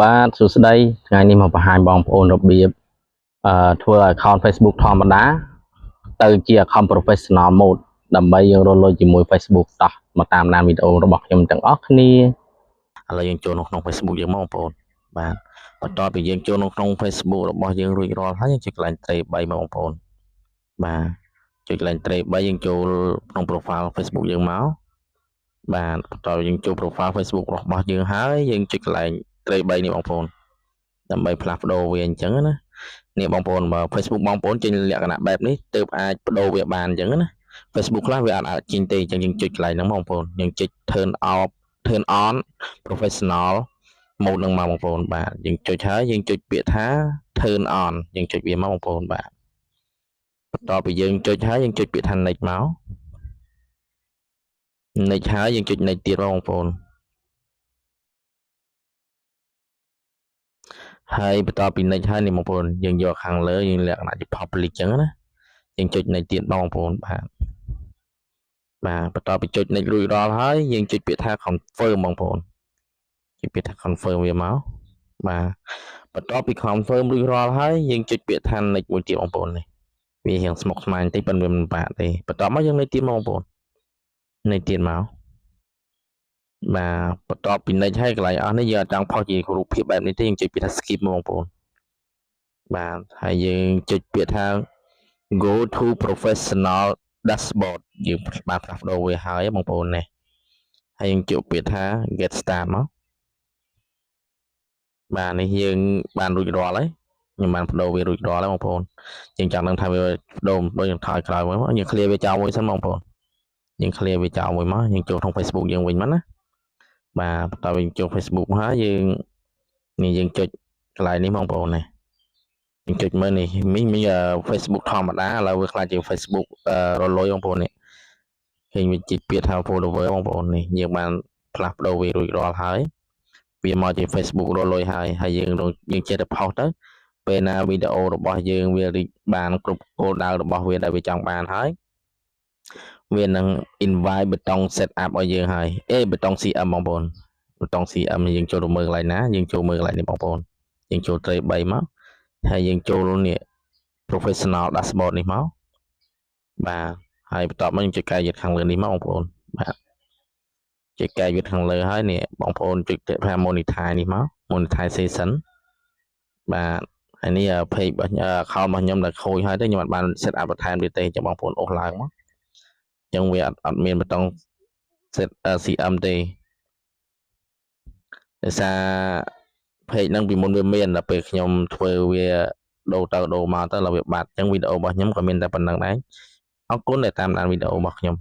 បាទសួស្តីថ្ងៃនេះមកបង្ហាញបងប្អូនរបៀបធ្វើ account Facebook ធម្មតាទៅជា account professional mode ដើម្បីយើងរកលុយជាមួយ Facebook តោះមកតាមដានវីដេអូរបស់ខ្ញុំទាំងអស់គ្នាឥឡូវយើងចូលក្នុង Facebook យើងមកបងប្អូនបាទបន្ទាប់ពីយើងចូលក្នុង Facebook របស់យើងរួចរាល់ហើយយើងចុចកន្លែងត្រី3មកបងប្អូនបាទចុចកន្លែងត្រី3យើងចូលក្នុង profile Facebook យើងមកបាទបន្ទាប់យើងចូល profile Facebook របស់យើងហើយយើងចុចកន្លែងត្រី3នេះបងប្អូនដើម្បីផ្លាស់ប្ដូរវាអញ្ចឹងណានេះបងប្អូនបើ Facebook បងប្អូនចេញលក្ខណៈបែបនេះទើបអាចបដូរវាបានអញ្ចឹងណា Facebook ខ្លះវាអាចចេញទេអញ្ចឹងយើងចុចកន្លែងហ្នឹងបងប្អូនយើងចុច turn on professional mode ហ្នឹងមកបងប្អូនបាទយើងចុចហើយយើងចុចពាក្យថា turn on យើងចុចវាមកបងប្អូនបាទបន្ទាប់ពីយើងចុចហើយយើងចុចពាក្យថា next មក next ហើយយើងចុច next ទៀតបងប្អូនហើយបន្ទាប់ពី next ហើយនេះបងប្អូនយើងយកខាងលើយើងលក្ខណៈជា public អញ្ចឹងណាយើងចុច next ទៀតបងប្អូនបាទបន្ទាប់ពីចុច next រួចរាល់ហើយយើងចុចពាក្យថា confirm បងប្អូនចុចពាក្យថា confirm វាមកបាទបន្ទាប់ពី confirm រួចរាល់ហើយយើងចុចពាក្យថា next មួយទៀតបងប្អូននេះវារៀងស្មុគស្មាញបន្តិចប៉ុន្តែវាមិនបាក់ទេបន្ទាប់មកយើង next ទៀតបងប្អូន next ទៀតមកបាទបន្ទាប់ពី next ហើយកន្លែងអស់នេះយើងអត់ចង់ផុសជារូបភាពបែបនេះទេយើងចុចពាក្យថា skip មកបងប្អូនបាទហើយយើងចុចពាក្យថា go to professional dashboard យើងបានផ្លាស់ប្ដូរវាហើយបងប្អូននេះហើយយើងចុចពាក្យថា get start មកបាទនេះយើងបានរួចរាល់ហើយខ្ញុំបានបដូរវារួចរាល់ហើយបងប្អូនយើងចង់ដឹងថាវាបដូរដូចយើងថយក្រោយមកយើង clear វាចោលមួយសិនបងប្អូនយើង clear វាចោលមួយមកយើងចូលក្នុង Facebook យើងវិញមកណាបាទបន្ទាប់យើងចូល Facebook ហើយយើងនេះយើងចុចកន្លែងនេះបងប្អូននេះយើងចុចមើលនេះមី Facebook ធម្មតាឥឡូវវាខ្លាចជា Facebook រលុយបងប្អូននេះឃើញវាជីកពាក្យថា follower បងប្អូននេះយើងបានផ្លាស់ប្ដូរវារួចរាល់ហើយវាមកជា Facebook រលុយហើយយើងចេះតែផុសទៅពេលណាវីដេអូរបស់យើងវារីកបានគ្រប់គោលដៅរបស់វាដែលវាចង់បានហើយវានឹង invite ប៊ូតុង set up ឲ្យយើងហើយប៊ូតុង CM បងប្អូនប៊ូតុង CM យើងចូលទៅមើលកន្លែងណាយើងចូលមើលកន្លែងនេះបងប្អូនយើងចូលត្រី3មកហើយយើងចូលនេះ professional dashboard នេះមកបាទហើយបន្ទាប់មកយើងចុចកែយឹតខាងលើនេះមកបងប្អូនបាទចុចកែយឹតខាងលើហើយនេះបងប្អូនចុចពាក្យថា monetize នេះមក monetization បាទហើយនេះ page របស់ account របស់ខ្ញុំដែលខូចហើយទេខ្ញុំអត់បាន set up បន្ថែមទៀតទេចាំបងប្អូនអូសឡើងមកអញ្ចឹងវាអត់មានប៊ូតុង set CM ទេដោយសារ page ហ្នឹងពីមុនវាមានដល់ពេលខ្ញុំធ្វើវាដូរទៅដូរមកទៅឡើយវាបាត់អញ្ចឹងវីដេអូរបស់ខ្ញុំក៏មានតែប៉ុណ្្នឹងដែរអរគុណដែលតាមដានវីដេអូរបស់ខ្ញុំ